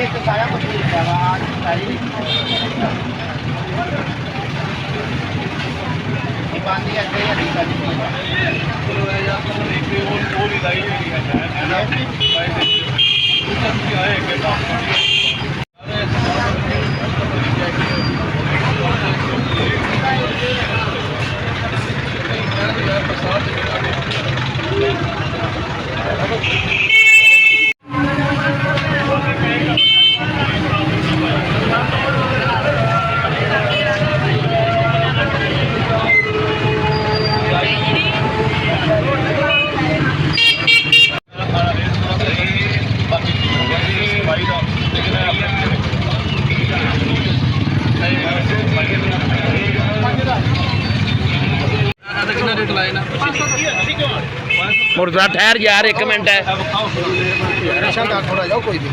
एक सारा कुछ लिखा हुआ आज सारी ये बांधी है ये नहीं करती चलो यार एक वो भी लाई है आए के मुर्जा ठहर यार एक मिनट है थोड़ा जाओ कोई भी